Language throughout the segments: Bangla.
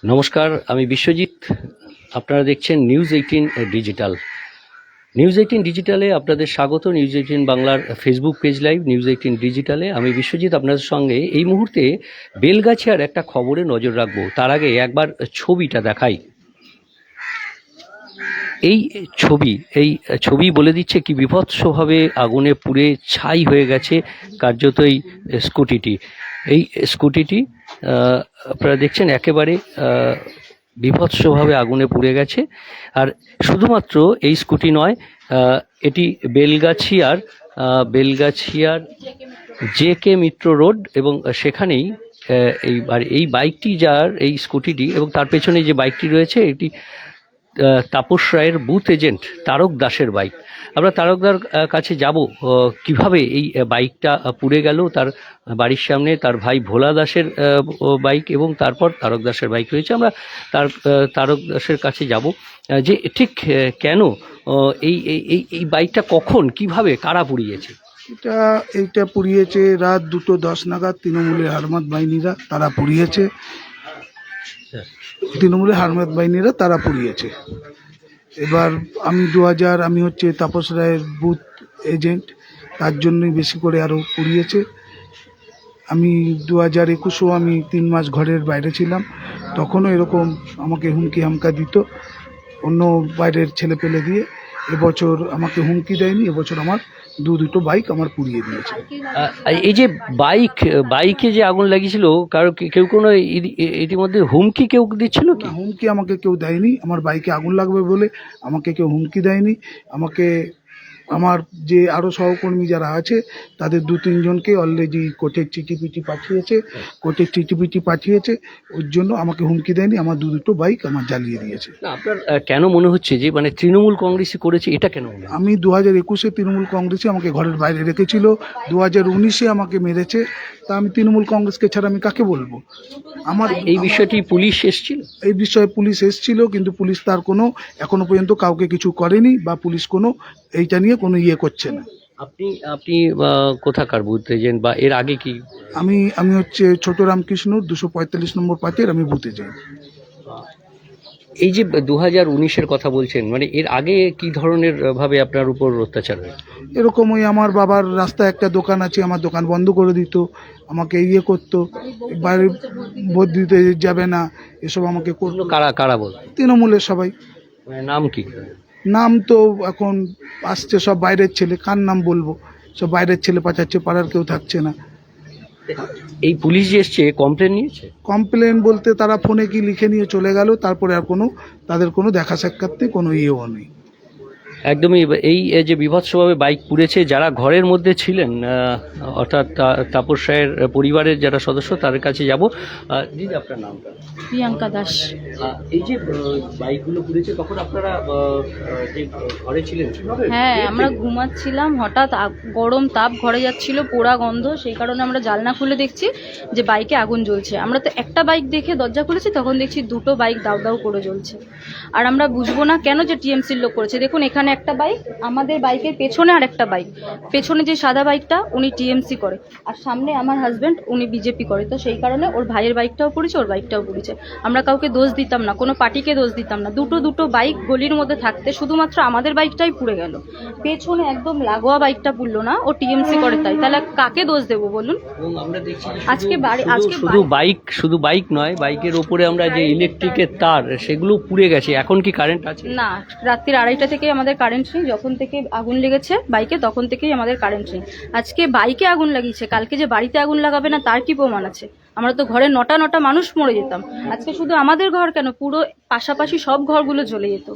নমস্কার, আমি বিশ্বজিৎ। আপনারা দেখছেন নিউজ 18 ডিজিটাল। নিউজ 18 ডিজিটালে আপনাদের স্বাগত। নিউজ 18 বাংলার ফেসবুক পেজ লাইভ নিউজ 18 ডিজিটালে আমি বিশ্বজিৎ আপনাদের সঙ্গে এই মুহূর্তে বেলগাছিয়ার একটা খবরে নজর রাখবো। তার আগে একবার ছবিটা দেখাই। এই ছবি বলে দিচ্ছে কি বিভৎসভাবে আগুনে পুড়ে ছাই হয়ে গেছে কার্যত এই স্কুটিটি আপনারা দেখছেন একেবারে বিভৎসভাবে আগুনে পুড়ে গেছে। আর শুধুমাত্র এই স্কুটি নয়, এটি বেলগাছিয়ার JK মিত্র রোড, এবং সেখানেই এই বাইকটি, এই স্কুটিটি এবং তার পেছনে যে বাইকটি রয়েছে, এটি তাপস রায়ের বুথ এজেন্ট তারক দাসের বাইক। আমরা তারকদার কাছে যাব কিভাবে এই বাইকটা পুড়ে গেল। তার বাড়ির সামনে তার ভাই ভোলা দাসের বাইক এবং তারপর তারক দাসের বাইক রয়েছে। আমরা তারক দাসের কাছে যাব যে ঠিক কেন এই বাইকটা কখন কিভাবে কারা পুড়িয়েছে। এইটা পুড়িয়েছে রাত 2:10 নাগাদ তৃণমূলের হারমাত বাহিনীরা, তারা পুড়িয়েছে। এবার আমি হচ্ছে তাপস রায়ের বুথ এজেন্ট, তার জন্যই বেশি করে আরও পুড়িয়েছে। আমি 2021-এও আমি 3 মাস ঘরের বাইরে ছিলাম, তখনও এরকম আমাকে হুমকি হামকা দিত অন্য বাইরের ছেলে পেলে দিয়ে। এবছর আমাকে হুমকি দেয়নি, এবছর আমার দুটো বাইক আমার পুড়িয়ে দিয়েছে। এই যে বাইকে যে আগুন লাগিয়েছিল, কেউ কোনো ইতিমধ্যে হুমকি কেউ দিচ্ছিল কি? হুমকি আমাকে কেউ দেয়নি, আমার বাইকে আগুন লাগবে বলে আমাকে কেউ হুমকি দেয়নি। আমার যে আরও সহকর্মী যারা আছে তাদের 2-3 জনকে অলরেডি কোর্টের চিঠিপিটি পাঠিয়েছে, ওর জন্য আমাকে হুমকি দেয়নি। আমার দুটো বাইক আমার জ্বালিয়ে দিয়েছে। আপনার কেন মনে হচ্ছে যে তৃণমূল কংগ্রেসই করেছে, এটা কেন? আমি 2021-এ তৃণমূল কংগ্রেসে আমাকে ঘরের বাইরে রেখেছিল, 2019-এ আমাকে মেরেছে। তা আমি তৃণমূল কংগ্রেসকে ছাড়া আমি কাকে বলবো? এই বিষয়টি পুলিশ এসেছিল? এই বিষয়ে পুলিশ এসেছিল, কিন্তু পুলিশ তার কোনো এখনো পর্যন্ত কাউকে কিছু করেনি, বা পুলিশ কোনো এইটা নিয়ে কোনো করছে না। আপনি কোথাকার বুথ এজেন্ট, বা এর আগে কি? আমি হচ্ছে ছোট রামকৃষ্ণ 245 নম্বর পার্টির আমি বুথ এজেন্ট। এই যে 2019-এর কথা বলছেন, এর আগে কি ধরনের ভাবে আপনার উপর অত্যাচার হয়? এরকম ওই আমার বাবার রাস্তায় একটা দোকান আছে, আমার দোকান বন্ধ করে দিত, আমাকে করতো, বাইরে ভোট দিতে যাবে না, এসব আমাকে করতো। কারা বল? তৃণমূলের সবাই। নাম কি? নাম তো এখন আসছে সব বাইরের ছেলে, কার নাম বলবো? সব বাইরের ছেলে পাঠাচ্ছে, পাড়ার কেউ থাকছে না। এই পুলিশ যে এসছে কমপ্লেন নিয়েছে? কমপ্লেন বলতে তারা ফোনে কি লিখে নিয়ে চলে গেল, তারপরে আর তাদের কোনো দেখা সাক্ষাৎ নেই, কোনো নেই। একদমই। এই যে বিভৎসভাবে বাইক পুড়েছে, যারা ঘরের মধ্যে ছিলেন, অর্থাৎ তাপস রায়ের পরিবারের যারা সদস্য, তাদের কাছে যাব। দিদি, আপনার নামটা? প্রিয়াঙ্কা দাস। এই যে বাইকগুলো পুড়েছে, তখন আপনারা যে ঘরে ছিলেন? হ্যাঁ, আমরা ঘুমাচ্ছিলাম, হঠাৎ গরম তাপ ঘরে যাচ্ছিল, পোড়া গন্ধ, সেই কারণে আমরা জানলা খুলে দেখছি যে বাইকে আগুন জ্বলছে। আমরা তো একটা বাইক দেখে দরজা খুলেছি, তখন দেখছি দুটো বাইক দাউ দাউ করে জ্বলছে। আর আমরা বুঝবো না কেন যে টিএমসির লোক করেছে। দেখুন, এখানে একটা বাইক, আমাদের বাইকের পেছনে আর একটা বাইক। পেছনে যে সাদা বাইকটা উনি টিএমসি করে, আর সামনে আমার হাজব্যান্ড, উনি বিজেপি করে। তো সেই কারণে ওর ভাইয়ের বাইকটাও পড়েছে, ওর বাইকটাও পড়েছে। আমরা কাউকে দোষ দিতাম না, কোনো পার্টিকে দোষ দিতাম না। দুটো বাইক গলির মধ্যে থাকতে শুধুমাত্র আমাদের বাইকটাই পুড়ে গেল, পেছনে একদম লাগোয়া বাইকটা পুড়লো না। ও টিএমসি করে তাহলে কাকে দোষ দেবো বলুন? শুধু বাইক নয়, বাইকের ওপরে আমরা যে ইলেকট্রিকের তার, সেগুলো পুড়ে গেছে। এখন কি কারেন্ট আছে? না, রাত্রি 2:30 থেকে আমাদের কারেন্ট নেই। যখন থেকে আগুন লেগেছে বাইকে, তখন থেকেই আমাদের কারেন্ট নেই। আজকে বাইকে আগুন লাগিয়েছে, কালকে যে বাড়িতে আগুন লাগাবে না তার কি প্রমাণ আছে? আমরা তো ঘরে নটা মানুষ মরে যেতাম। আজকে শুধু আমাদের ঘর কেন, পুরো পাশাপাশি সব ঘরগুলো জ্বলে যেত।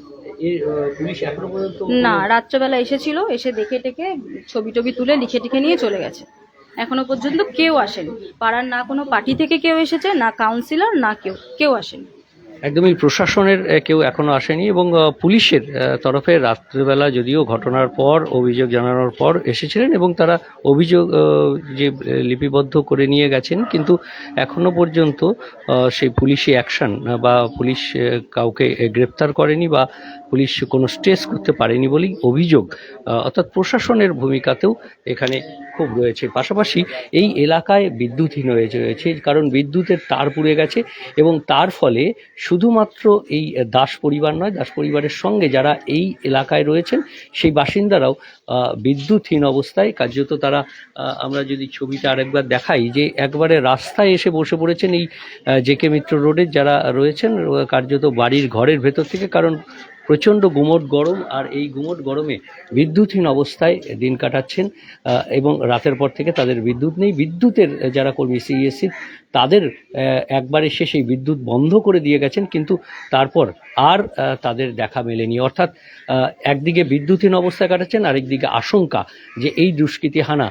না, রাত্রেবেলা এসেছিল, এসে দেখে টেকে ছবি তুলে লিখে টিখে নিয়ে চলে গেছে। এখনো পর্যন্ত কেউ আসেনি পাড়ার, না কোনো পার্টি থেকে কেউ এসেছে, না কাউন্সিলর, না কেউ আসেনি। একদমই প্রশাসনের কেউ এখনো আসেনি এবং পুলিশের তরফে রাত্রিবেলা যদিও ঘটনার পর অভিযোগ জানানোর পর এসেছিলেন এবং তারা অভিযোগ যে লিপিবদ্ধ করে নিয়ে গেছেন, কিন্তু এখনো পর্যন্ত সেই পুলিশি অ্যাকশন বা পুলিশ কাউকে গ্রেপ্তার করেনি বা পুলিশ কোনো স্ট্রেস করতে পারেনি বলেই অভিযোগ। অর্থাৎ প্রশাসনের ভূমিকাতেও এখানে খুব রয়েছে। পাশাপাশি এই এলাকায় বিদ্যুৎহীন হয়ে রয়েছে, কারণ বিদ্যুতের তার পুড়ে গেছে এবং তার ফলে শুধুমাত্র এই দাস পরিবার নয়, দাস পরিবারের সঙ্গে যারা এই এলাকায় রয়েছেন সেই বাসিন্দারাও বিদ্যুৎহীন অবস্থায় কার্যত তারা, আমরা যদি ছবিটা আরেকবার দেখাই, যে একবারে রাস্তায় এসে বসে পড়েছেন এই জেকে মিত্র রোডের যারা রয়েছেন কার্যত বাড়ির ঘরের ভেতর থেকে, কারণ প্রচণ্ড গুমোট গরম, আর এই গুমোট গরমে বিদ্যুৎহীন অবস্থায় দিন কাটাচ্ছেন এবং রাতের পর থেকে তাদের বিদ্যুৎ নেই। বিদ্যুতের যারা কর্মী সিইএসসি তাদের একবার এসে সেই বিদ্যুৎ বন্ধ করে দিয়ে গেছেন, কিন্তু তারপর আর তাদের দেখা মেলেনি। অর্থাৎ একদিকে বিদ্যুৎহীন অবস্থায় কাটাচ্ছেন, আরেকদিকে আশঙ্কা যে এই দুষ্কৃতী হানা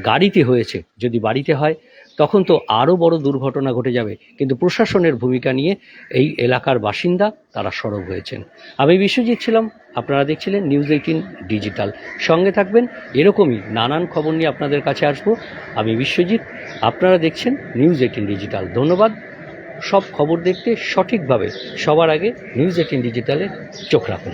গাড়িতে হয়েছে, যদি বাড়িতে হয় তখন তো আরও বড় দুর্ঘটনা ঘটে যাবে। কিন্তু প্রশাসনের ভূমিকা নিয়ে এই এলাকার বাসিন্দা তারা সরব হয়েছেন। আমি বিশ্বজিৎ ছিলাম, আপনারা দেখছিলেন নিউজ18 ডিজিটাল। সঙ্গে থাকবেন, এরকমই নানান খবর নিয়ে আপনাদের কাছে আসবো। আমি বিশ্বজিৎ, আপনারা দেখছেন নিউজ18 ডিজিটাল। ধন্যবাদ। সব খবর দেখতে সঠিকভাবে সবার আগে নিউজ18 ডিজিটালে চোখ রাখুন।